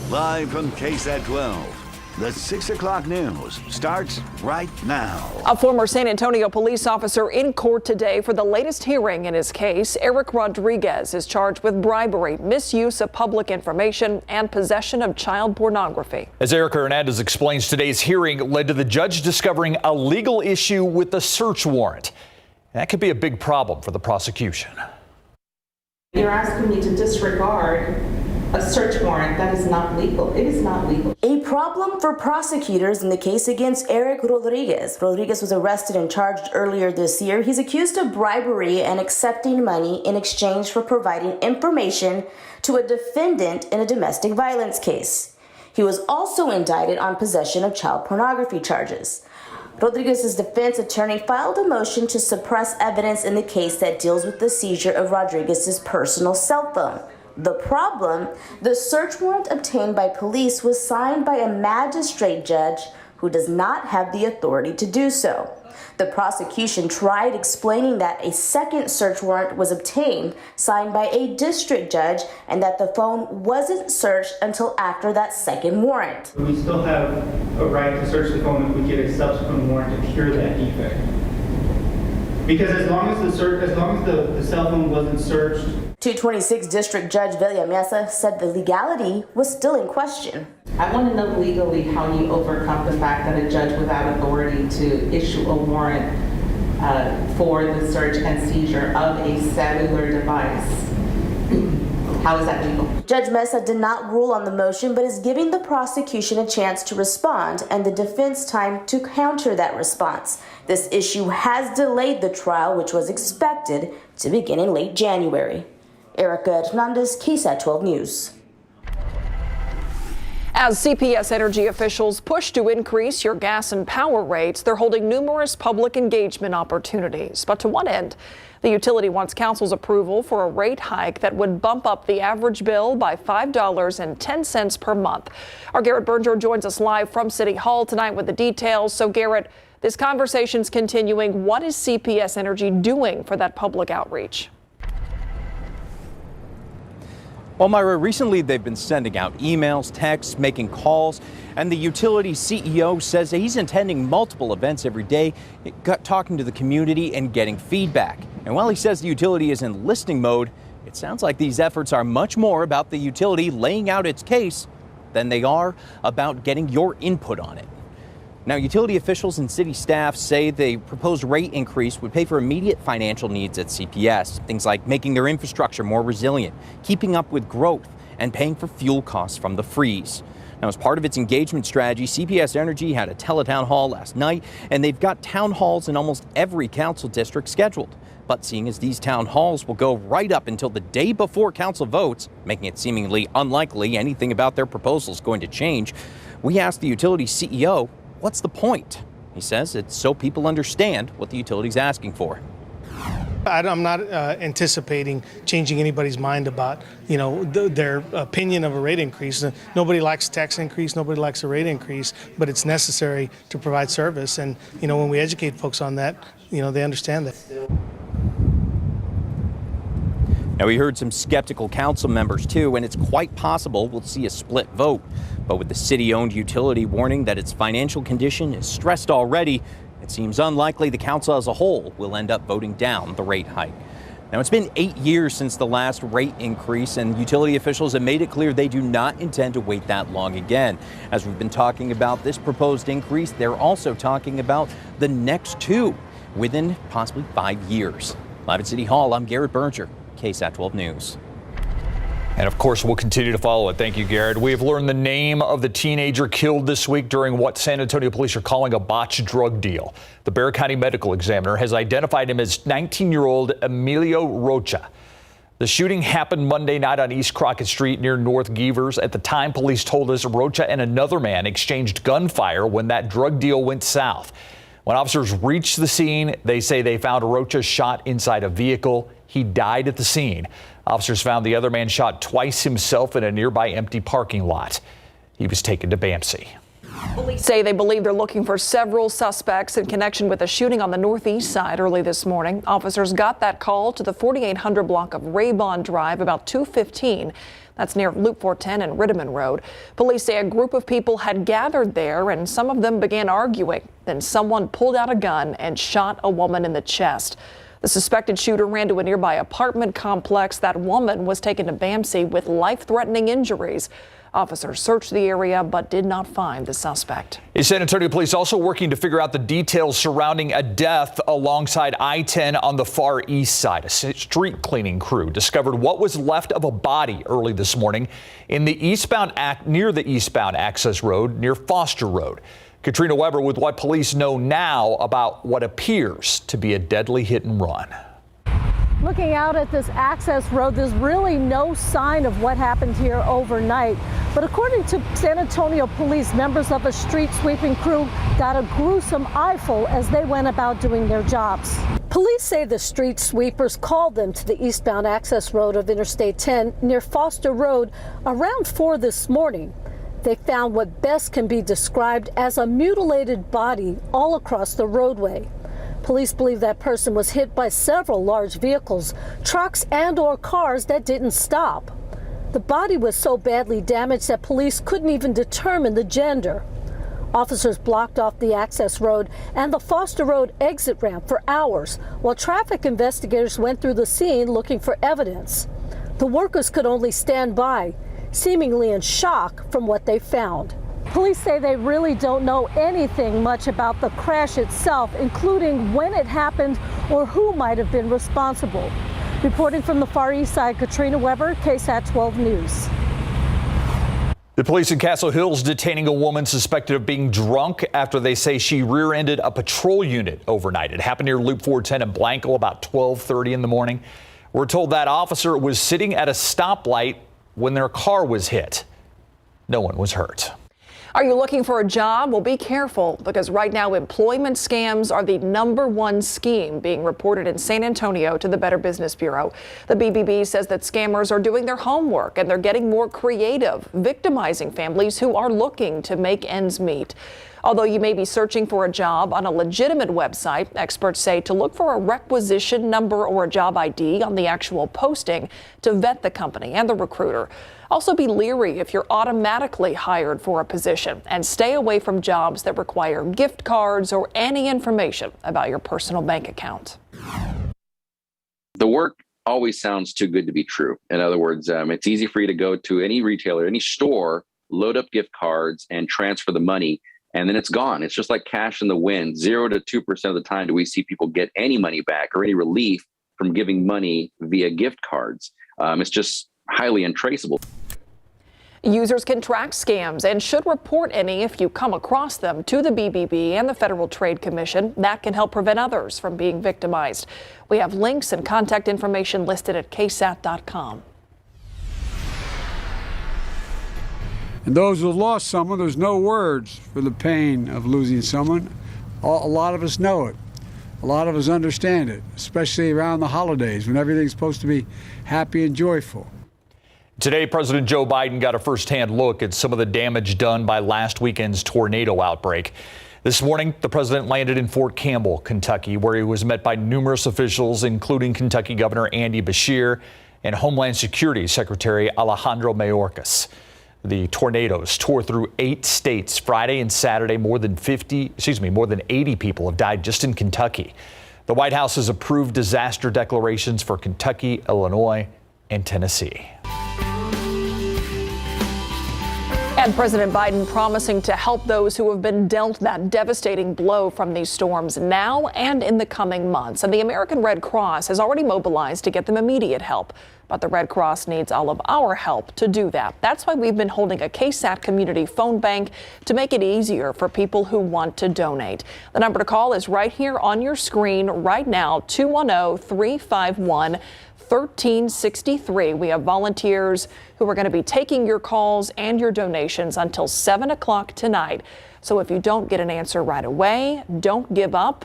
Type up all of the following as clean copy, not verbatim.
Live from KSAT 12, the 6 o'clock news starts right now. A former San Antonio police officer in court today for the latest hearing in his case. Eric Rodriguez is charged with bribery, misuse of public information, and possession of child pornography. As Erica Hernandez explains, today's hearing led to the judge discovering a legal issue with the search warrant. That could be a big problem for the prosecution. You're asking me to disregard a search warrant that is not legal. It is not legal. A problem for prosecutors in the case against Eric Rodriguez. Rodriguez was arrested and charged earlier this year. He's accused of bribery and accepting money in exchange for providing information to a defendant in a domestic violence case. He was also indicted on possession of child pornography charges. Rodriguez's defense attorney filed a motion to suppress evidence in the case that deals with the seizure of Rodriguez's personal cell phone. The problem, the search warrant obtained by police was signed by a magistrate judge who does not have the authority to do so. The prosecution tried explaining that a second search warrant was obtained, signed by a district judge, and that the phone wasn't searched until after that second warrant. We still have a right to search the phone if we get a subsequent warrant to cure that defect. Because as long as the cell phone wasn't searched. 226 District Judge Velia Mesa said the legality was still in question. I want to know legally how you overcome the fact that a judge without authority to issue a warrant for the search and seizure of a cellular device. How is that legal? Judge Mesa did not rule on the motion, but is giving the prosecution a chance to respond and the defense time to counter that response. This issue has delayed the trial, which was expected to begin in late January. Erica Hernandez, KSAT 12 News. As CPS Energy officials push to increase your gas and power rates, they're holding numerous public engagement opportunities. But to what end? The utility wants council's approval for a rate hike that would bump up the average bill by $5.10 per month. Our Garrett Berger joins us live from City Hall tonight with the details. So Garrett, this conversation's continuing. What is CPS Energy doing for that public outreach? Well, Myra, recently they've been sending out emails, texts, making calls, and the utility CEO says that he's attending multiple events every day, talking to the community and getting feedback. And while he says the utility is in listening mode, it sounds like these efforts are much more about the utility laying out its case than they are about getting your input on it. Now, utility officials and city staff say the proposed rate increase would pay for immediate financial needs at CPS, things like making their infrastructure more resilient, keeping up with growth, and paying for fuel costs from the freeze. Now, as part of its engagement strategy, CPS Energy had a teletown hall last night, and they've got town halls in almost every council district scheduled. But seeing as these town halls will go right up until the day before council votes, making it seemingly unlikely anything about their proposal is going to change, we asked the utility CEO, what's the point? He says it's so people understand what the utility's asking for. I'm not anticipating changing anybody's mind about, their opinion of a rate increase. Nobody likes a tax increase, nobody likes a rate increase, but it's necessary to provide service. And, when we educate folks on that, they understand that. Now, we heard some skeptical council members, too, and it's quite possible we'll see a split vote. But with the city-owned utility warning that its financial condition is stressed already, it seems unlikely the council as a whole will end up voting down the rate hike. Now, it's been 8 years since the last rate increase, and utility officials have made it clear they do not intend to wait that long again. As we've been talking about this proposed increase, they're also talking about the next two within possibly 5 years. Live at City Hall, I'm Garrett Berger, KSAT 12 News. And of course, we'll continue to follow it. Thank you, Garrett. We have learned the name of the teenager killed this week during what San Antonio police are calling a botched drug deal. The Bexar County Medical Examiner has identified him as 19-year-old Emilio Rocha. The shooting happened Monday night on East Crockett Street near North Gevers. At the time, police told us Rocha and another man exchanged gunfire when that drug deal went south. When officers reached the scene, they say they found Rocha shot inside a vehicle. He died at the scene. Officers found the other man shot twice himself in a nearby empty parking lot. He was taken to BAMC. Police say they believe they're looking for several suspects in connection with a shooting on the northeast side early this morning. Officers got that call to the 4800 block of Raybon Drive about 2:15. That's near Loop 410 and Rittiman Road. Police say a group of people had gathered there and some of them began arguing. Then someone pulled out a gun and shot a woman in the chest. The suspected shooter ran to a nearby apartment complex. That woman was taken to BAMC with life-threatening injuries. Officers searched the area but did not find the suspect. San Antonio police also working to figure out the details surrounding a death alongside I-10 on the far east side. A street cleaning crew discovered what was left of a body early this morning in the near the eastbound access road near Foster Road. Katrina Weber with what police know now about what appears to be a deadly hit and run. Looking out at this access road, there's really no sign of what happened here overnight. But according to San Antonio police, members of a street sweeping crew got a gruesome eyeful as they went about doing their jobs. Police say the street sweepers called them to the eastbound access road of Interstate 10 near Foster Road around 4 this morning. They found what best can be described as a mutilated body all across the roadway. Police believe that person was hit by several large vehicles, trucks and/or cars that didn't stop. The body was so badly damaged that police couldn't even determine the gender. Officers blocked off the access road and the Foster Road exit ramp for hours, while traffic investigators went through the scene looking for evidence. The workers could only stand by, seemingly in shock from what they found. Police say they really don't know anything much about the crash itself, including when it happened or who might have been responsible. Reporting from the Far East Side, Katrina Weber, KSAT 12 News. The police in Castle Hills detaining a woman suspected of being drunk after they say she rear-ended a patrol unit overnight. It happened near Loop 410 in Blanco about 12:30 in the morning. We're told that officer was sitting at a stoplight when their car was hit. No one was hurt. Are you looking for a job? Well, be careful, because right now employment scams are the #1 scheme being reported in San Antonio to the Better Business Bureau. The BBB says that scammers are doing their homework and they're getting more creative, victimizing families who are looking to make ends meet. Although you may be searching for a job on a legitimate website, experts say to look for a requisition number or a job ID on the actual posting to vet the company and the recruiter. Also be leery if you're automatically hired for a position, and stay away from jobs that require gift cards or any information about your personal bank account. The work always sounds too good to be true. In other words, it's easy for you to go to any retailer, any store, load up gift cards and transfer the money, and then it's gone. It's just like cash in the wind. 0 to 2% of the time do we see people get any money back or any relief from giving money via gift cards. It's just highly untraceable. Users can track scams and should report any if you come across them to the BBB and the Federal Trade Commission. That can help prevent others from being victimized. We have links and contact information listed at KSAT.com. And those who lost someone, there's no words for the pain of losing someone. A lot of us know it. A lot of us understand it, especially around the holidays when everything's supposed to be happy and joyful. Today, President Joe Biden got a firsthand look at some of the damage done by last weekend's tornado outbreak. This morning, the president landed in Fort Campbell, Kentucky, where he was met by numerous officials, including Kentucky Governor Andy Beshear and Homeland Security Secretary Alejandro Mayorkas. The tornadoes tore through 8 states Friday and Saturday. More than 80 people have died just in Kentucky. The White House has approved disaster declarations for Kentucky, Illinois, and Tennessee. And President Biden promising to help those who have been dealt that devastating blow from these storms now and in the coming months. And the American Red Cross has already mobilized to get them immediate help. But the Red Cross needs all of our help to do that. That's why we've been holding a KSAT community phone bank to make it easier for people who want to donate. The number to call is right here on your screen right now, 210-351-1363. We have volunteers who are going to be taking your calls and your donations until 7 o'clock tonight. So if you don't get an answer right away, don't give up.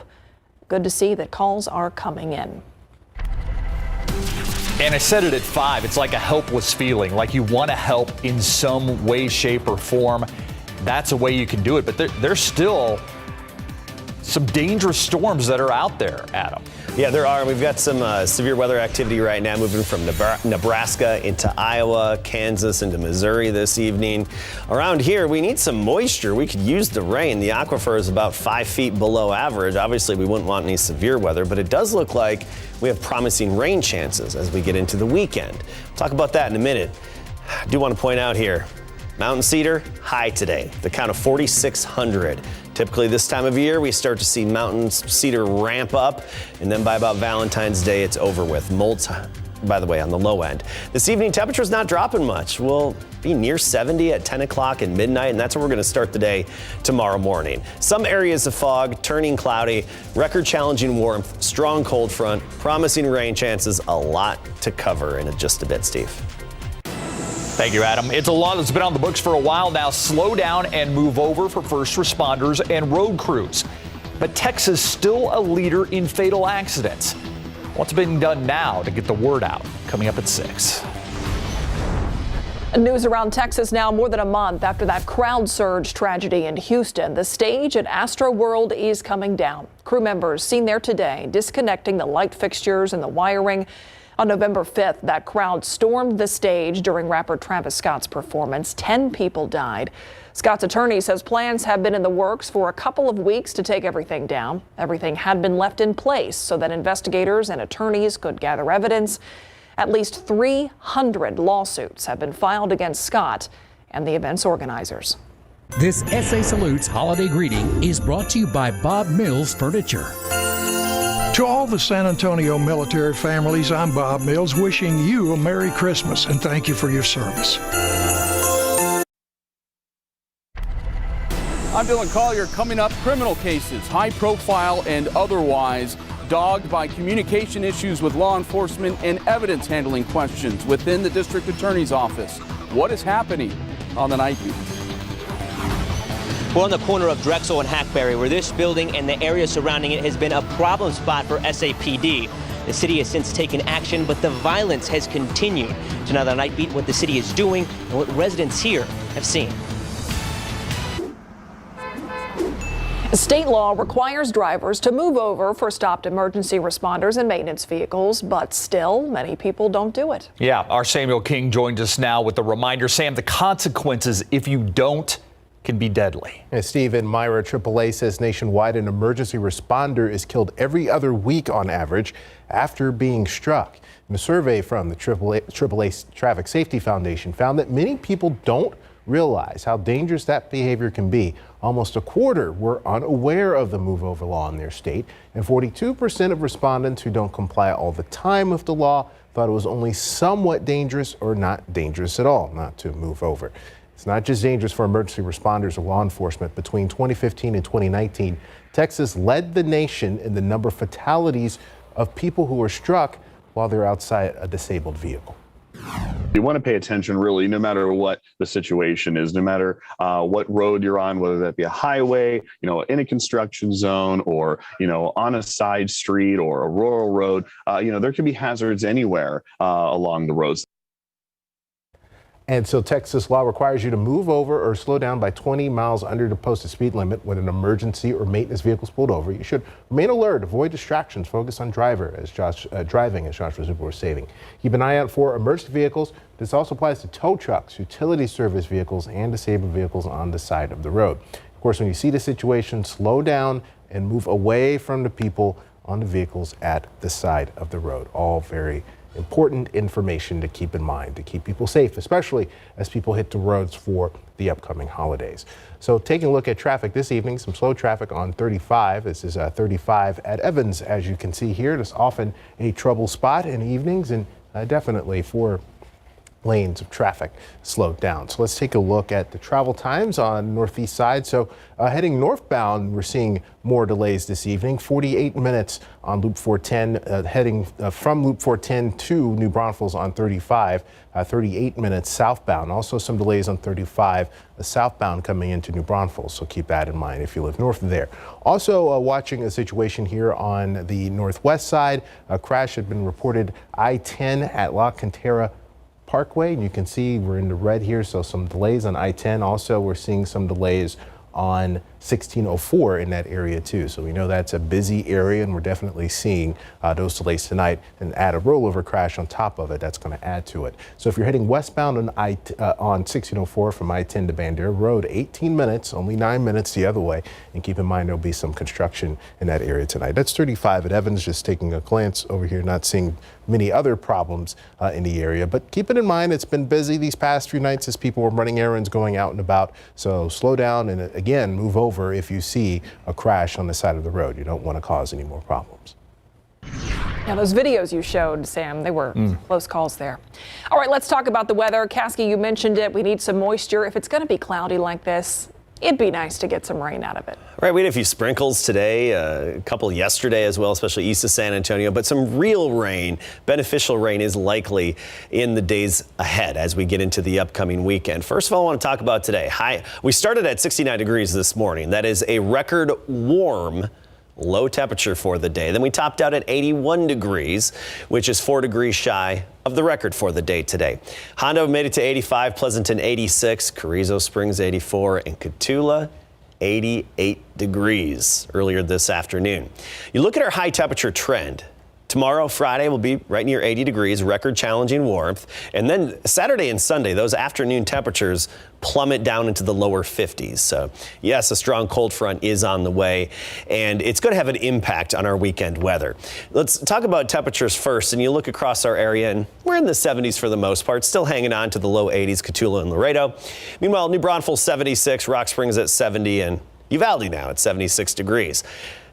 Good to see that calls are coming in. And I said it at 5. It's like a helpless feeling, like you want to help in some way, shape, or form. That's a way you can do it. But there's still some dangerous storms that are out there, Adam. Yeah, there are. We've got some severe weather activity right now moving from Nebraska into Iowa, Kansas into Missouri this evening. Around here, we need some moisture. We could use the rain. The aquifer is about 5 feet below average. Obviously, we wouldn't want any severe weather, but it does look like we have promising rain chances as we get into the weekend. We'll talk about that in a minute. I do want to point out here, mountain cedar, high today, the count of 4,600. Typically this time of year, we start to see mountain cedar ramp up, and then by about Valentine's Day, it's over with. Molds, by the way, on the low end. This evening, temperature's not dropping much. We'll be near 70 at 10 o'clock and midnight, and that's where we're going to start the day tomorrow morning. Some areas of fog, turning cloudy, record-challenging warmth, strong cold front, promising rain chances, a lot to cover in just a bit, Steve. Thank you, Adam. It's a law that's been on the books for a while now. Slow down and move over for first responders and road crews. But Texas still a leader in fatal accidents. What's being done now to get the word out? Coming up at 6. News around Texas now more than a month after that crowd surge tragedy in Houston. The stage at Astroworld is coming down. Crew members seen there today disconnecting the light fixtures and the wiring. On November 5th, that crowd stormed the stage during rapper Travis Scott's performance. 10 people died. Scott's attorney says plans have been in the works for a couple of weeks to take everything down. Everything had been left in place so that investigators and attorneys could gather evidence. At least 300 lawsuits have been filed against Scott and the event's organizers. This SA Salutes holiday greeting is brought to you by Bob Mills Furniture. To all the San Antonio military families, I'm Bob Mills, wishing you a Merry Christmas and thank you for your service. I'm Dylan Collier. Coming up, criminal cases, high profile and otherwise, dogged by communication issues with law enforcement and evidence handling questions within the district attorney's office. What is happening on the Night Beat? We're on the corner of Drexel and Hackberry, where this building and the area surrounding it has been a problem spot for SAPD. The city has since taken action, but the violence has continued. So now the Night Beat, what the city is doing and what residents here have seen. State law requires drivers to move over for stopped emergency responders and maintenance vehicles, but still, many people don't do it. Yeah, our Samuel King joins us now with the reminder. Sam, the consequences if you don't can be deadly. And Steve, in Myra, AAA says nationwide an emergency responder is killed every other week on average after being struck. And a survey from the AAA Traffic Safety Foundation found that many people don't realize how dangerous that behavior can be. Almost a quarter were unaware of the move over law in their state, and 42% of respondents who don't comply all the time with the law thought it was only somewhat dangerous or not dangerous at all not to move over. It's not just dangerous for emergency responders or law enforcement. Between 2015 and 2019, Texas led the nation in the number of fatalities of people who were struck while they're outside a disabled vehicle. You want to pay attention, really, no matter what the situation is, no matter what road you're on, whether that be a highway, in a construction zone, or, on a side street or a rural road. There can be hazards anywhere along the roads. And so Texas law requires you to move over or slow down by 20 miles under the posted speed limit when an emergency or maintenance vehicle is pulled over. You should remain alert, avoid distractions, focus on driving, as Josh Razupa was saying. Keep an eye out for emergency vehicles. This also applies to tow trucks, utility service vehicles, and disabled vehicles on the side of the road. Of course, when you see the situation, slow down and move away from the people on the vehicles at the side of the road. All very important information to keep in mind to keep people safe, especially as people hit the roads for the upcoming holidays. So taking a look at traffic this evening, some slow traffic on 35. This is 35 at Evans, as you can see here. It's often a trouble spot in evenings, and definitely 4 lanes of traffic slowed down. So let's take a look at the travel times on northeast side. So heading northbound, we're seeing more delays this evening. 48 minutes on Loop 410, heading from Loop 410 to New Braunfels on 35. 38 minutes southbound. Also some delays on 35 southbound coming into New Braunfels. So keep that in mind if you live north of there. Also watching a situation here on the northwest side. A crash had been reported I-10 at La Cantera Parkway, and you can see we're in the red here, so some delays on I-10. Also, we're seeing some delays on 1604 in that area too. So we know that's a busy area, and we're definitely seeing those delays tonight, and add a rollover crash on top of it. That's going to add to it. So if you're heading westbound on 1604 from I-10 to Bandera Road, 18 minutes, only 9 minutes the other way. And keep in mind there'll be some construction in that area tonight. That's 35 at Evans. Just taking a glance over here, not seeing many other problems in the area. But keep it in mind, it's been busy these past few nights as people were running errands, going out and about. So slow down and again, move over if you see a crash on the side of the road. You don't want to cause any more problems. Yeah, those videos you showed, Sam, they were close calls there. All right, let's talk about the weather. Caskey, you mentioned it. We need some moisture. If it's going to be cloudy like this, it'd be nice to get some rain out of it. Right, we had a few sprinkles today, a couple yesterday as well, especially east of San Antonio, but some real rain, beneficial rain is likely in the days ahead as we get into the upcoming weekend. First of all, I want to talk about today. We started at 69 degrees this morning. That is a record warm low temperature for the day. Then we topped out at 81 degrees, which is 4 degrees shy of the record for the day today. Hondo made it to 85, Pleasanton 86, Carrizo Springs 84, and Cotulla 88 degrees earlier this afternoon. You look at our high temperature trend. Tomorrow, Friday, will be right near 80 degrees, record challenging warmth. And then Saturday and Sunday, those afternoon temperatures plummet down into the lower 50s. So yes, a strong cold front is on the way, and it's going to have an impact on our weekend weather. Let's talk about temperatures first, and you look across our area, and we're in the 70s for the most part, still hanging on to the low 80s, Cotulla and Laredo. Meanwhile, New Braunfels 76, Rock Springs at 70, and Uvalde now at 76 degrees.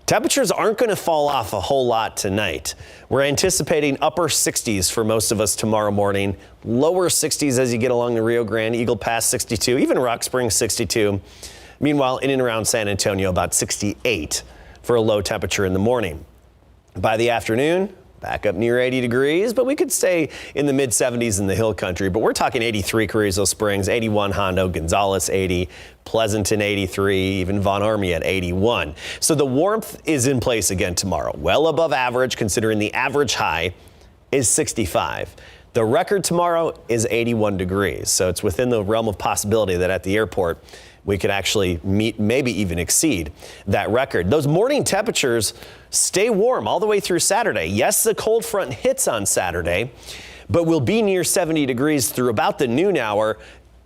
Temperatures aren't going to fall off a whole lot tonight. We're anticipating upper 60s for most of us tomorrow morning, lower 60s as you get along the Rio Grande, Eagle Pass 62, even Rock Springs 62. Meanwhile, in and around San Antonio, about 68 for a low temperature in the morning. By the afternoon, back up near 80 degrees, but we could stay in the mid 70s in the hill country. But we're talking 83 Carrizo Springs, 81 Hondo, Gonzales 80, Pleasanton 83, even Von Army at 81. So the warmth is in place again tomorrow, well above average considering the average high is 65. The record tomorrow is 81 degrees. So it's within the realm of possibility that at the airport we could actually meet, maybe even exceed that record. Those morning temperatures stay warm all the way through Saturday. Yes, the cold front hits on Saturday, but we'll be near 70 degrees through about the noon hour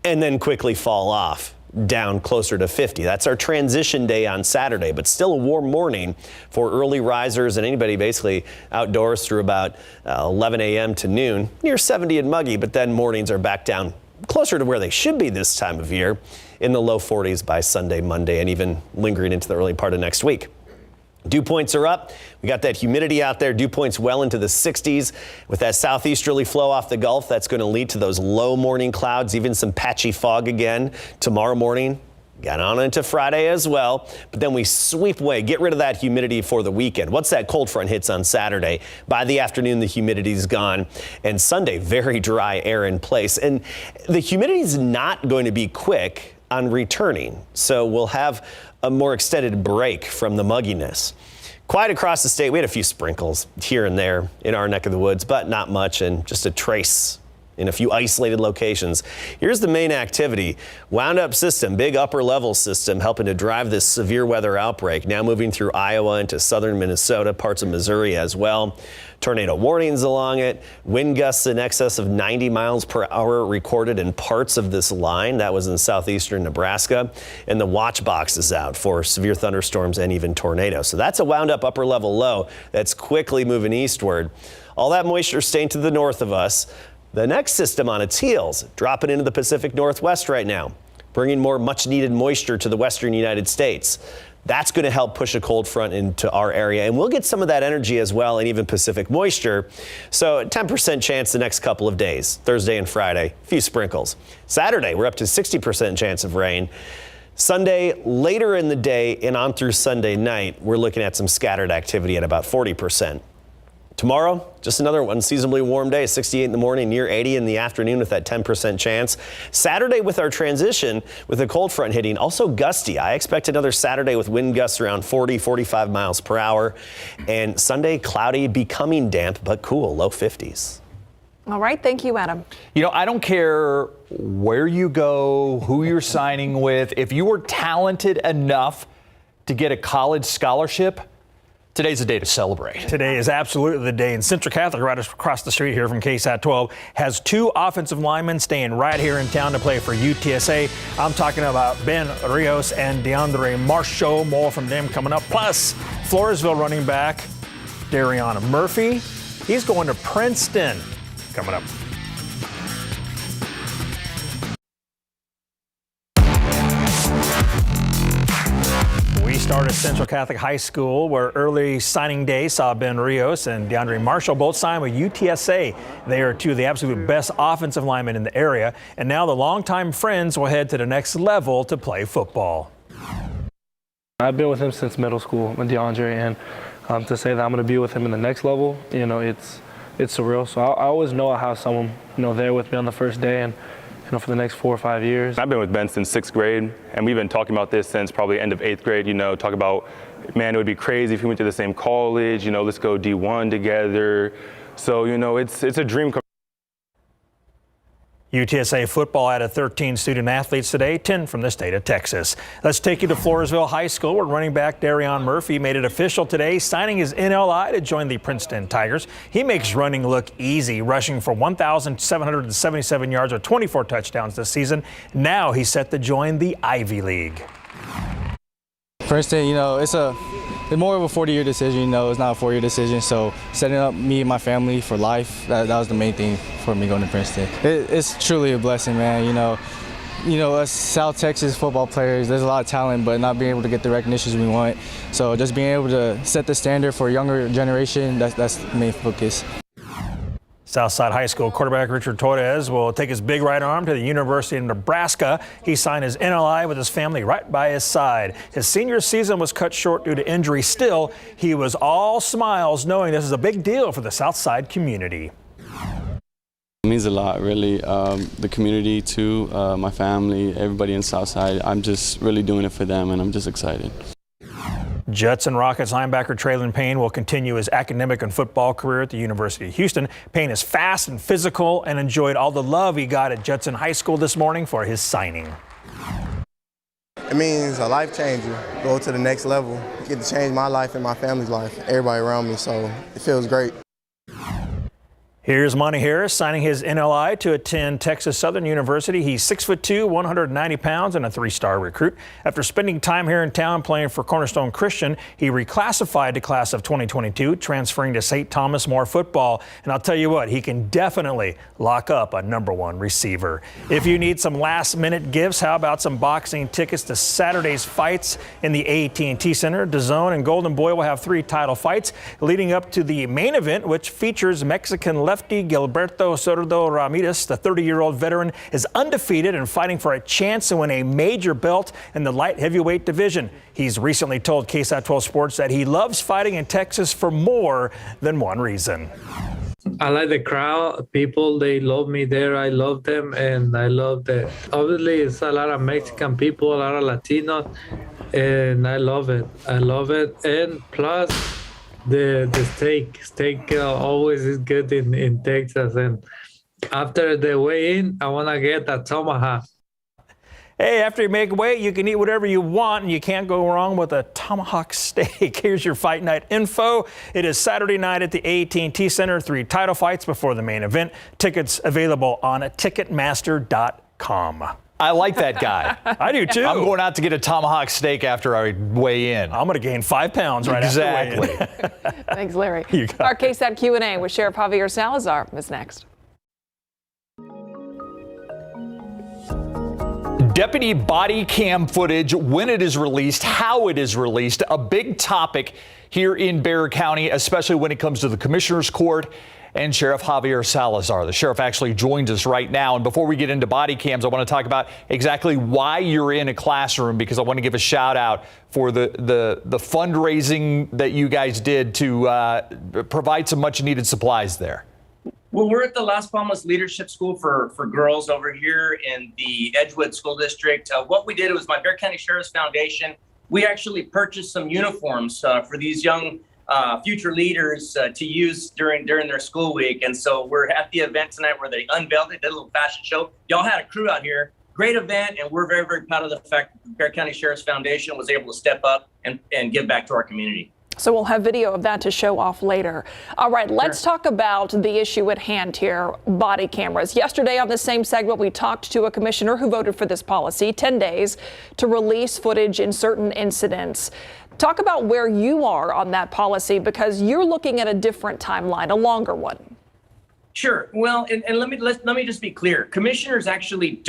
and then quickly fall off down closer to 50. That's our transition day on Saturday, but still a warm morning for early risers and anybody basically outdoors through about 11 a.m. to noon, near 70 and muggy, but then mornings are back down closer to where they should be this time of year in the low 40s by Sunday, Monday, and even lingering into the early part of next week. Dew points are up. We got that humidity out there. Dew points well into the 60s. With that southeasterly flow off the Gulf, that's going to lead to those low morning clouds, even some patchy fog again tomorrow morning. Got on into Friday as well, but then we sweep away, get rid of that humidity for the weekend. Once that cold front hits on Saturday, by the afternoon, the humidity's gone, and Sunday, very dry air in place. And the humidity's not going to be quick on returning, so we'll have a more extended break from the mugginess. Quiet across the state. We had a few sprinkles here and there in our neck of the woods, but not much, and just a trace in a few isolated locations. Here's the main activity. Wound up system, big upper level system helping to drive this severe weather outbreak. Now moving through Iowa into southern Minnesota, parts of Missouri as well. Tornado warnings along it. Wind gusts in excess of 90 miles per hour recorded in parts of this line. That was in southeastern Nebraska. And the watch box is out for severe thunderstorms and even tornadoes. So that's a wound up upper level low that's quickly moving eastward. All that moisture staying to the north of us. The next system on its heels, dropping into the Pacific Northwest right now, bringing more much needed moisture to the western United States. That's going to help push a cold front into our area, and we'll get some of that energy as well, and even Pacific moisture. So a 10% chance the next couple of days, Thursday and Friday, a few sprinkles. Saturday, we're up to 60% chance of rain. Sunday, later in the day and on through Sunday night, we're looking at some scattered activity at about 40%. Tomorrow, just another unseasonably warm day, 68 in the morning, near 80 in the afternoon with that 10% chance. Saturday with our transition, with the cold front hitting, also gusty. I expect another Saturday with wind gusts around 40, 45 miles per hour. And Sunday, cloudy, becoming damp, but cool, low 50s. All right. Thank you, Adam. You know, I don't care where you go, who you're signing with. If you were talented enough to get a college scholarship, today's a day to celebrate. Today is absolutely the day. And Central Catholic, right across the street here from KSAT 12, has 2 offensive linemen staying right here in town to play for UTSA. I'm talking about Ben Rios and DeAndre Marshall. More from them coming up. Plus, Floresville running back Darion Murphy. He's going to Princeton. Coming up. We start at Central Catholic High School, where early signing day saw Ben Rios and DeAndre Marshall both sign with UTSA. They are 2 of the absolute best offensive linemen in the area, and now the longtime friends will head to the next level to play football. I've been with him since middle school with DeAndre, and to say that I'm going to be with him in the next level, you know, it's surreal. So I always know I have someone, you know, there with me on the first day and, you know, for the next 4 or 5 years. I've been with Ben since 6th grade, and we've been talking about this since probably end of 8th grade, you know, talk about, man, it would be crazy if we went to the same college, you know, let's go D1 together. So, you know, it's a dream come. UTSA football added 13 student athletes today, 10 from the state of Texas. Let's take you to Floresville High School, where running back Darion Murphy made it official today, signing his NLI to join the Princeton Tigers. He makes running look easy, rushing for 1,777 yards or 24 touchdowns this season. Now he's set to join the Ivy League. Princeton, you know, it's more of a 40-year decision, you know, it's not a 4-year decision. So setting up me and my family for life, that was the main thing for me going to Princeton. It's truly a blessing, man. You know, us South Texas football players, there's a lot of talent, but not being able to get the recognition we want. So just being able to set the standard for a younger generation, that's the main focus. Southside High School quarterback Richard Torres will take his big right arm to the University of Nebraska. He signed his NLI with his family right by his side. His senior season was cut short due to injury. Still, he was all smiles knowing this is a big deal for the Southside community. It means a lot, really. The community too, my family, everybody in Southside. I'm just really doing it for them, and I'm just excited. Jets and Rockets linebacker Traylon Payne will continue his academic and football career at the University of Houston. Payne is fast and physical and enjoyed all the love he got at Judson High School this morning for his signing. It means a life changer, go to the next level, get to change my life and my family's life, everybody around me, so it feels great. Here's Monty Harris signing his NLI to attend Texas Southern University. He's 6'2", 190 pounds, and a 3-star recruit. After spending time here in town playing for Cornerstone Christian, he reclassified to class of 2022, transferring to St. Thomas More football. And I'll tell you what, he can definitely lock up a #1 receiver. If you need some last-minute gifts, how about some boxing tickets to Saturday's fights in the AT&T Center? DAZN and Golden Boy will have 3 title fights leading up to the main event, which features Mexican lefty Gilberto Sordo Ramirez. The 30-year-old veteran is undefeated and fighting for a chance to win a major belt in the light heavyweight division. He's recently told KSAT 12 Sports that he loves fighting in Texas for more than one reason. I like the crowd. People, they love me there. I love them, and I love that. Obviously, it's a lot of Mexican people, a lot of Latinos, and I love it. I love it. And plus, the steak always is good in Texas. And after the weigh-in, I want to get a tomahawk. Hey, after you make weight, you can eat whatever you want, and you can't go wrong with a tomahawk steak. Here's your fight night info. It is Saturday night at the AT&T Center. 3 title fights before the main event. Tickets available on Ticketmaster.com. I like that guy. I do too. I'm going out to get a tomahawk steak after I weigh in. I'm going to gain 5 pounds right after weighing in. Thanks, Larry. You got Our KSAT Q&A with Sheriff Javier Salazar is next. Deputy body cam footage, when it is released, how it is released, a big topic here in Bexar County, especially when it comes to the Commissioner's Court and Sheriff Javier Salazar. The sheriff actually joins us right now. And before we get into body cams, I want to talk about exactly why you're in a classroom, because I want to give a shout out for the fundraising that you guys did to provide some much needed supplies there. Well, we're at the Las Palmas Leadership School for girls over here in the Edgewood School District. What we did was my Bexar County Sheriff's Foundation. We actually purchased some uniforms for these young future leaders to use during their school week. And so we're at the event tonight where they unveiled it, did a little fashion show. Y'all had a crew out here. Great event, and we're very, very proud of the fact that the Bexar County Sheriff's Foundation was able to step up and give back to our community. So we'll have video of that to show off later. All right, let's talk about the issue at hand here, body cameras. Yesterday on the same segment, we talked to a commissioner who voted for this policy, 10 days to release footage in certain incidents. Talk about where you are on that policy, because you're looking at a different timeline, a longer one. Sure. Well, and let me just be clear. Commissioners actually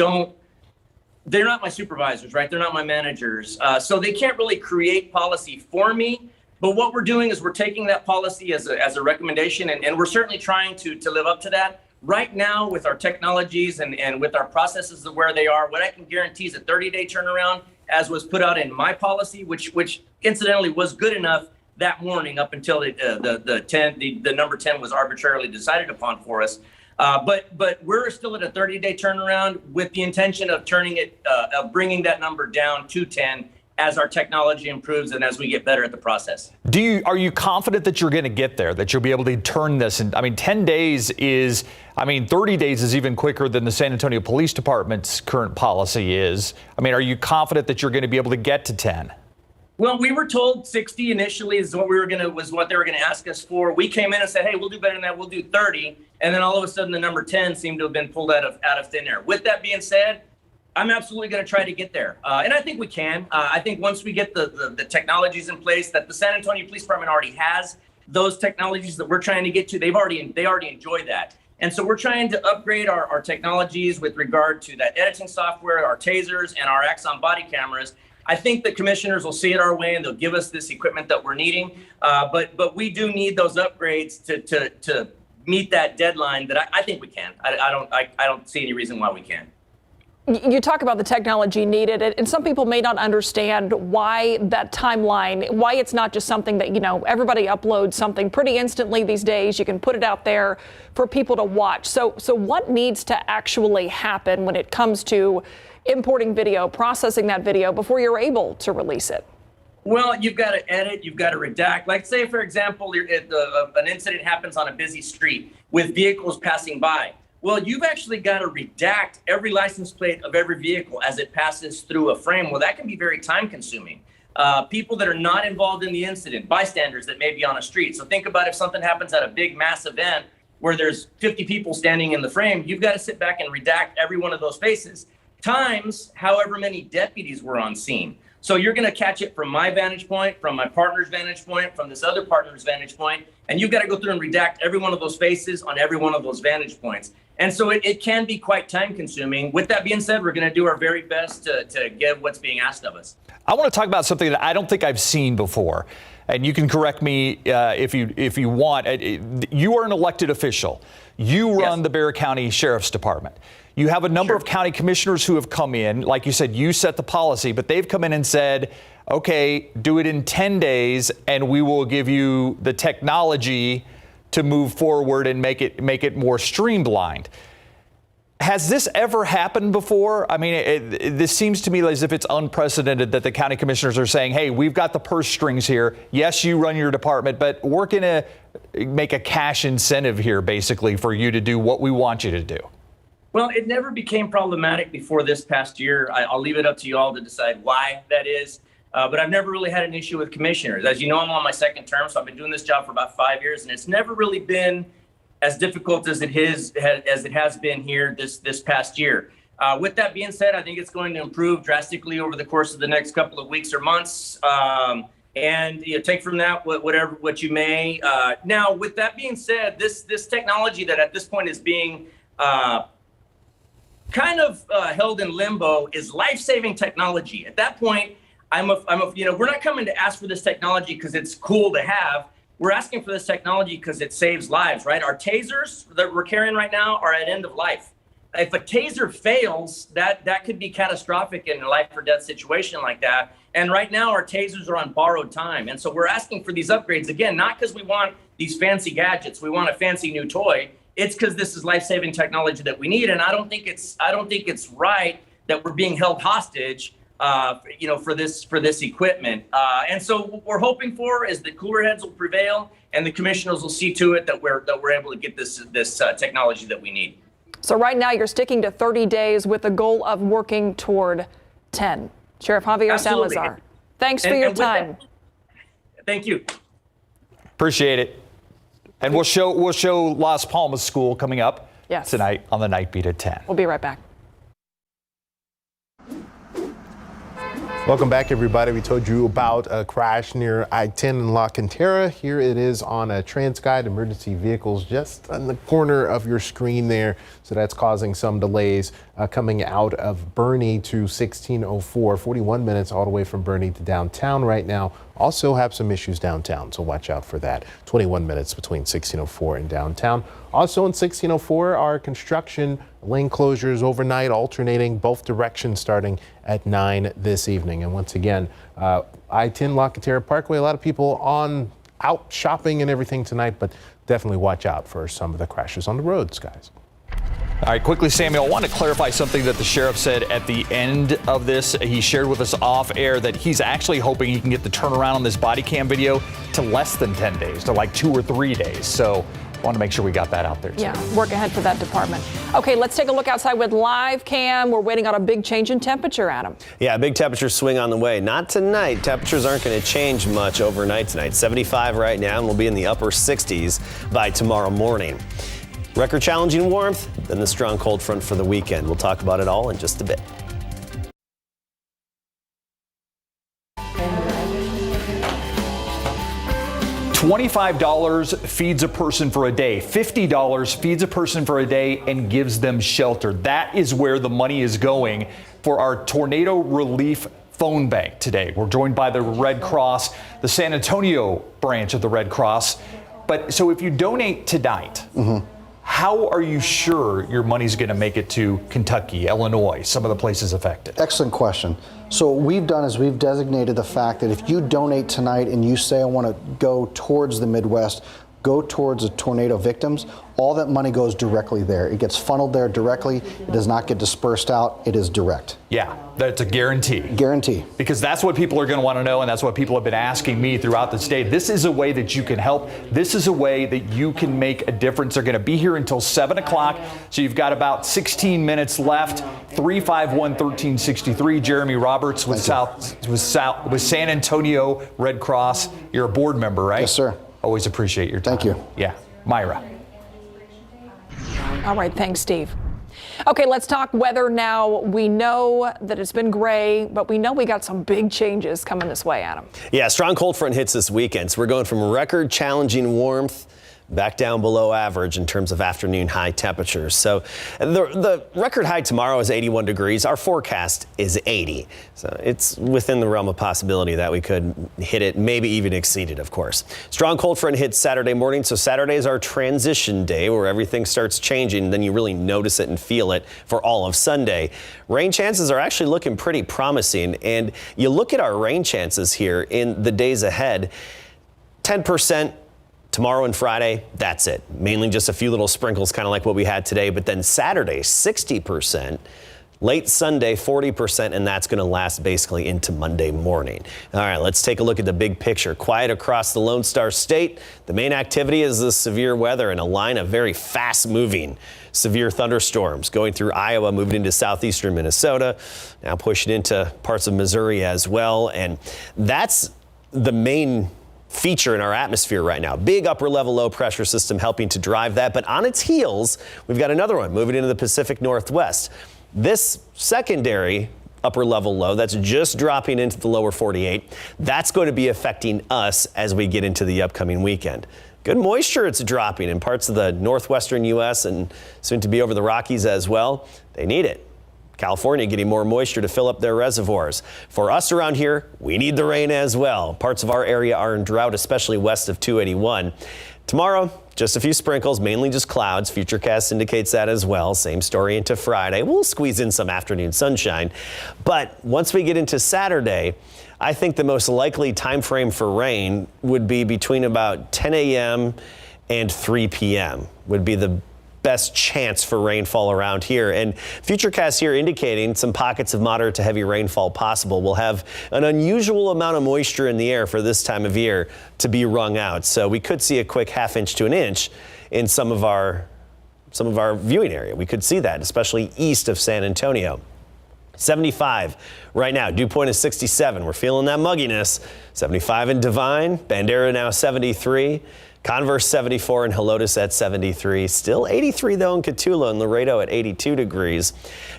they're not my supervisors, right? They're not my managers. So they can't really create policy for me. But what we're doing is we're taking that policy as a recommendation, and we're certainly trying to live up to that. Right now, with our technologies and with our processes of where they are, what I can guarantee is a 30-day turnaround, as was put out in my policy, which incidentally was good enough that morning up until the number 10 was arbitrarily decided upon for us. But we're still at a 30-day turnaround with the intention of bringing that number down to 10 as our technology improves and as we get better at the process. Are you confident that you're going to get there, that you'll be able to turn this? And I mean, 10 days is, 30 days is even quicker than the San Antonio Police Department's current policy is. I mean, are you confident that you're going to be able to get to 10? Well, we were told 60 initially was what they were going to ask us for. We came in and said, hey, we'll do better than that. We'll do 30. And then all of a sudden the number 10 seemed to have been pulled out of thin air. With that being said, I'm absolutely going to try to get there. And I think we can. I think once we get the technologies in place that the San Antonio Police Department already has, those technologies that we're trying to get to, they already enjoy that. And so we're trying to upgrade our technologies with regard to that editing software, our tasers, and our Axon body cameras. I think the commissioners will see it our way and they'll give us this equipment that we're needing. But we do need those upgrades to meet that deadline that I think we can. I don't see any reason why we can't. You talk about the technology needed, and some people may not understand why that timeline, why it's not just something that, everybody uploads something pretty instantly these days. You can put it out there for people to watch. So what needs to actually happen when it comes to importing video, processing that video before you're able to release it? Well, you've got to edit, you've got to redact. Like say, for example, an incident happens on a busy street with vehicles passing by. Well, you've actually got to redact every license plate of every vehicle as it passes through a frame. Well, that can be very time consuming. People that are not involved in the incident, bystanders that may be on a street. So think about if something happens at a big mass event where there's 50 people standing in the frame, you've got to sit back and redact every one of those faces, times however many deputies were on scene. So you're going to catch it from my vantage point, from my partner's vantage point, from this other partner's vantage point, and you've got to go through and redact every one of those faces on every one of those vantage points. And so it can be quite time consuming. With that being said, we're going to do our very best to get what's being asked of us. I want to talk about something that I don't think I've seen before. And you can correct me if you want. You are an elected official. You run the Bexar County Sheriff's Department. You have a number of county commissioners who have come in. Like you said, you set the policy, but they've come in and said, okay, do it in 10 days and we will give you the technology to move forward and make it more streamlined. Has this ever happened before? I mean, this seems to me as if it's unprecedented that the county commissioners are saying, hey, we've got the purse strings here. Yes, you run your department, but we're going to make a cash incentive here, basically, for you to do what we want you to do. Well, it never became problematic before this past year. I'll leave it up to you all to decide why that is. But I've never really had an issue with commissioners. As you know, I'm on my second term, so I've been doing this job for about 5 years, and it's never really been as difficult as it has been here this past year. With that being said, I think it's going to improve drastically over the course of the next couple of weeks or months. And take from that what you may. Now, with that being said, this technology that at this point is being kind of held in limbo is life-saving technology. At that point, we're not coming to ask for this technology because it's cool to have. We're asking for this technology because it saves lives, right? Our tasers that we're carrying right now are at end of life. If a taser fails, that could be catastrophic in a life or death situation like that. And right now our tasers are on borrowed time. And so we're asking for these upgrades, again, not because we want these fancy gadgets, we want a fancy new toy. It's because this is life-saving technology that we need. And I don't think it's right that we're being held hostage for this equipment. And so what we're hoping for is that cooler heads will prevail, and the commissioners will see to it that we're able to get this technology that we need. So right now you're sticking to 30 days with the goal of working toward 10. Sheriff Javier Absolutely. Salazar, thanks for your time. Thank you. Appreciate it. And we'll show Las Palmas School coming up tonight on the Night Beat at 10. We'll be right back. Welcome back, everybody. We told you about a crash near I-10 in La Cantera. Here it is on a TransGuide emergency vehicles just on the corner of your screen there. So that's causing some delays coming out of Bernie to 1604, 41 minutes all the way from Bernie to downtown right now. Also have some issues downtown, so watch out for that. 21 minutes between 1604 and downtown. Also in 1604 are construction lane closures overnight, alternating both directions starting at 9 this evening. And once again, I-10 La Cantera Parkway, a lot of people out shopping and everything tonight, but definitely watch out for some of the crashes on the roads, guys. All right, quickly, Samuel, I want to clarify something that the sheriff said at the end of this. He shared with us off air that he's actually hoping he can get the turnaround on this body cam video to less than 10 days, to like 2 or 3 days. So I want to make sure we got that out there, too. Yeah, work ahead for that department. Okay, let's take a look outside with live cam. We're waiting on a big change in temperature, Adam. Yeah, big temperature swing on the way. Not tonight. Temperatures aren't going to change much overnight tonight. 75 right now, and we'll be in the upper 60s by tomorrow morning. Record challenging warmth, then the strong cold front for the weekend. We'll talk about it all in just a bit. $25 feeds a person for a day. $50 feeds a person for a day and gives them shelter. That is where the money is going for our tornado relief phone bank today. We're joined by the Red Cross, the San Antonio branch of the Red Cross. But so if you donate tonight, how are you sure your money's going to make it to Kentucky, Illinois, some of the places affected? Excellent question. So what we've done is we've designated the fact that if you donate tonight and you say I want to go towards the Midwest, go towards the tornado victims, all that money goes directly there. It gets funneled there directly. It does not get dispersed out. It is direct. Yeah, that's a guarantee. Guarantee. Because that's what people are going to want to know, and that's what people have been asking me throughout the state. This is a way that you can help. This is a way that you can make a difference. They're going to be here until 7 o'clock, so you've got about 16 minutes left. 351-1363. Jeremy Roberts with San Antonio Red Cross. You're a board member, right? Yes, sir. Always appreciate your time. Thank you. Yeah. Myra. All right, thanks, Steve. Okay, let's talk weather now. We know that it's been gray, but we know we got some big changes coming this way, Adam. Yeah, strong cold front hits this weekend. So we're going from record challenging warmth back down below average in terms of afternoon high temperatures. So the record high tomorrow is 81 degrees. Our forecast is 80. So it's within the realm of possibility that we could hit it, maybe even exceed it, of course. Strong cold front hits Saturday morning. So Saturday is our transition day where everything starts changing. Then you really notice it and feel it for all of Sunday. Rain chances are actually looking pretty promising. And you look at our rain chances here in the days ahead, 10%. Tomorrow and Friday, that's it. Mainly just a few little sprinkles, kind of like what we had today. But then Saturday, 60%. Late Sunday, 40%, and that's going to last basically into Monday morning. All right, let's take a look at the big picture. Quiet across the Lone Star State. The main activity is the severe weather and a line of very fast-moving severe thunderstorms going through Iowa, moving into southeastern Minnesota, now pushing into parts of Missouri as well. And that's the main feature in our atmosphere right now. Big upper level low pressure system helping to drive that. But on its heels, we've got another one moving into the Pacific Northwest. This secondary upper level low that's just dropping into the lower 48, that's going to be affecting us as we get into the upcoming weekend. Good moisture it's dropping in parts of the northwestern U.S. and soon to be over the Rockies as well. They need it. California getting more moisture to fill up their reservoirs. For us around here, we need the rain as well. Parts of our area are in drought, especially west of 281. Tomorrow, just a few sprinkles, mainly just clouds. Futurecast indicates that as well. Same story into Friday. We'll squeeze in some afternoon sunshine. But once we get into Saturday, I think the most likely time frame for rain would be between about 10 a.m. and 3 p.m. would be the best chance for rainfall around here. And Futurecasts here indicating some pockets of moderate to heavy rainfall possible. We'll have an unusual amount of moisture in the air for this time of year to be wrung out. So we could see a quick ½ inch to an inch in some of our viewing area. We could see that, especially east of San Antonio. 75 right now. Dew point is 67. We're feeling that mugginess. 75 in Divine. Bandera now 73. Converse 74 and Helotes at 73. Still 83 though in Cotulla and Laredo at 82 degrees.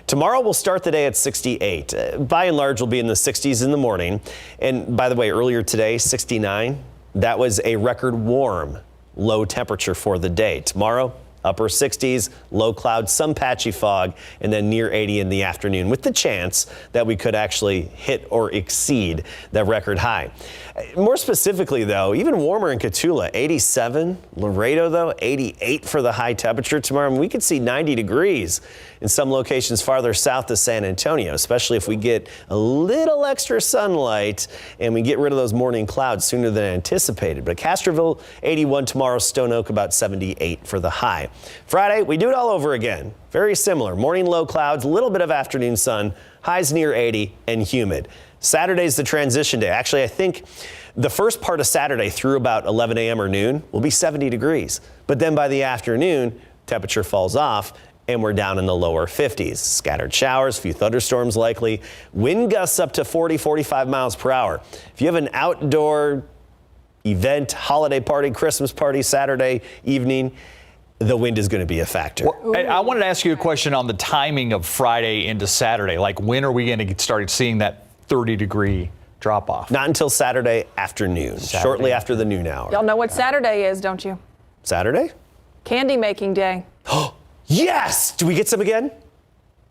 Tomorrow we'll start the day at 68. By and large we'll be in the 60s in the morning. And by the way, earlier today, 69. That was a record warm low temperature for the day. Tomorrow, upper 60s, low clouds, some patchy fog, and then near 80 in the afternoon with the chance that we could actually hit or exceed that record high. More specifically, though, even warmer in Cotulla, 87. Laredo, though, 88 for the high temperature tomorrow. And we could see 90 degrees in some locations farther south of San Antonio, especially if we get a little extra sunlight and we get rid of those morning clouds sooner than anticipated. But Castroville, 81 tomorrow, Stone Oak about 78 for the high. Friday, we do it all over again. Very similar. Morning low clouds, a little bit of afternoon sun, highs near 80 and humid. Saturday's the transition day. Actually, I think the first part of Saturday through about 11 a.m. or noon will be 70 degrees. But then by the afternoon, temperature falls off and we're down in the lower 50s. Scattered showers, a few thunderstorms likely. Wind gusts up to 40, 45 miles per hour. If you have an outdoor event, holiday party, Christmas party, Saturday evening, the wind is going to be a factor. Well, I wanted to ask you a question on the timing of Friday into Saturday. Like, when are we going to start seeing that 30-degree drop-off? Not until Saturday afternoon, shortly after the noon hour. Y'all know what Saturday is, don't you? Saturday? Candy making day. Yes! Do we get some again?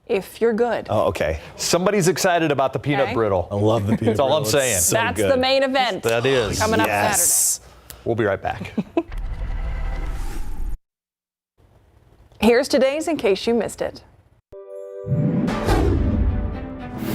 If you're good. Oh, okay. Somebody's excited about the peanut brittle. I love the peanut That's brittle. all I'm saying. So That's good. the main event. That is. Coming up Saturday. We'll be right back. Here's today's in case you missed it.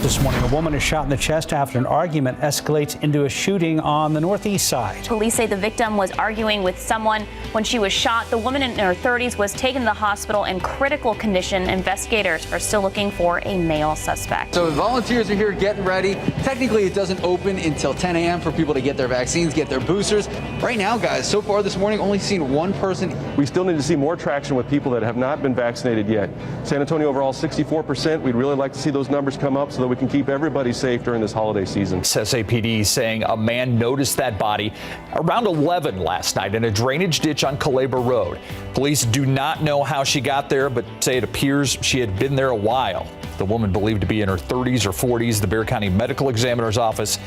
This morning, a woman is shot in the chest after an argument escalates into a shooting on the northeast side. Police say the victim was arguing with someone when she was shot. The woman in her 30s was taken to the hospital in critical condition. Investigators are still looking for a male suspect. So volunteers are here getting ready. Technically, it doesn't open until 10 a.m. for people to get their vaccines, get their boosters. Right now, guys, so far this morning, only seen one person. We still need to see more traction with people that have not been vaccinated yet. San Antonio overall 64%. We'd really like to see those numbers come up so that we can keep everybody safe during this holiday season. SAPD saying a man noticed that body around 11 last night in a drainage ditch on Calabria Road. Police do not know how she got there, but say it appears she had been there a while. The woman, believed to be in her 30s or 40s, the Bexar County Medical Examiner's Office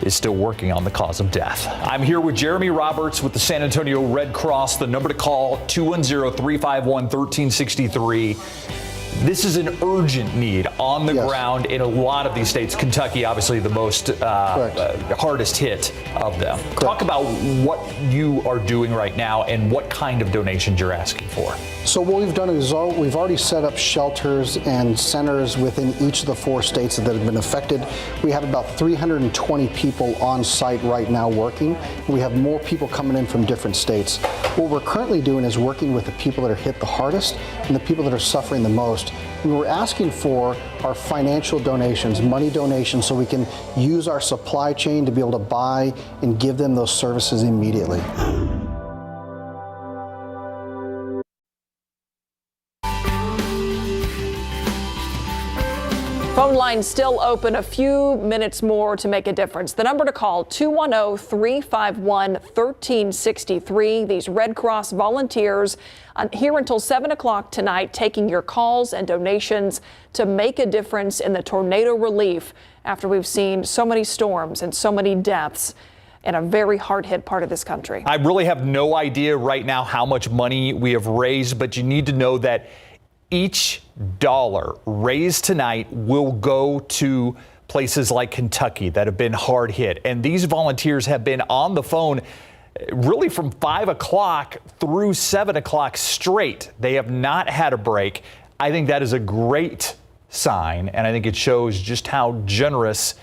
is still working on the cause of death. I'm here with Jeremy Roberts with the San Antonio Red Cross. The number to call, 210-351-1363. This is an urgent need on the ground in a lot of these states. Kentucky, obviously the most hardest hit of them. Talk about what you are doing right now and what kind of donations you're asking for. So what we've done is we've already set up shelters and centers within each of the 4 states that have been affected. We have about 320 people on site right now working. We have more people coming in from different states. What we're currently doing is working with the people that are hit the hardest and the people that are suffering the most. And we're asking for our financial donations, money donations, so we can use our supply chain to be able to buy and give them those services immediately. Phone lines still open, a few minutes more to make a difference. The number to call, 210-351-1363. These Red Cross volunteers here until 7 o'clock tonight, taking your calls and donations to make a difference in the tornado relief after we've seen so many storms and so many deaths in a very hard-hit part of this country. I really have no idea right now how much money we have raised, but you need to know that each dollar raised tonight will go to places like Kentucky that have been hard hit. And these volunteers have been on the phone really from 5 o'clock through 7 o'clock straight. They have not had a break. I think that is a great sign, and I think it shows just how generous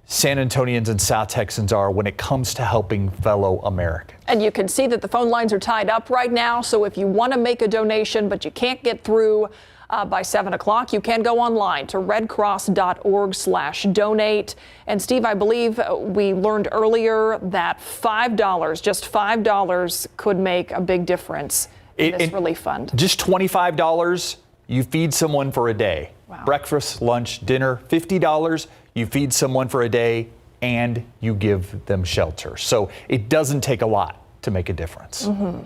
San Antonians and South Texans are when it comes to helping fellow Americans. And you can see that the phone lines are tied up right now. So if you want to make a donation, but you can't get through by 7 o'clock, you can go online to redcross.org/donate. And Steve, I believe we learned earlier that $5, just $5 could make a big difference in this relief fund. Just $25, you feed someone for a day. Wow. Breakfast, lunch, dinner. $50, you feed someone for a day and you give them shelter. So it doesn't take a lot to make a difference. Mm-hmm.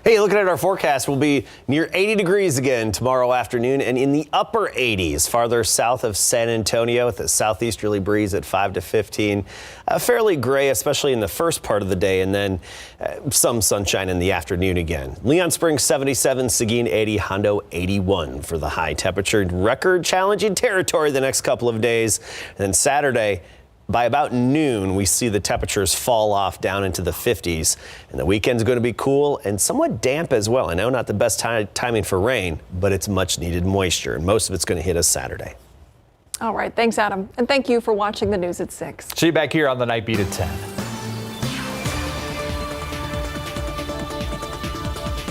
Hey, looking at our forecast, we'll be near 80 degrees again tomorrow afternoon and in the upper 80s farther south of San Antonio with a southeasterly breeze at 5 to 15. Fairly gray, especially in the first part of the day, and then some sunshine in the afternoon again. Leon Springs 77, Seguin 80, Hondo 81 for the high temperature. Record challenging territory the next couple of days. And then Saturday, by about noon, we see the temperatures fall off down into the 50s, and the weekend's going to be cool and somewhat damp as well. I know not the best timing for rain, but it's much needed moisture, and most of it's going to hit us Saturday. All right. Thanks, Adam. And thank you for watching the news at 6. See you back here on the Night Beat at 10.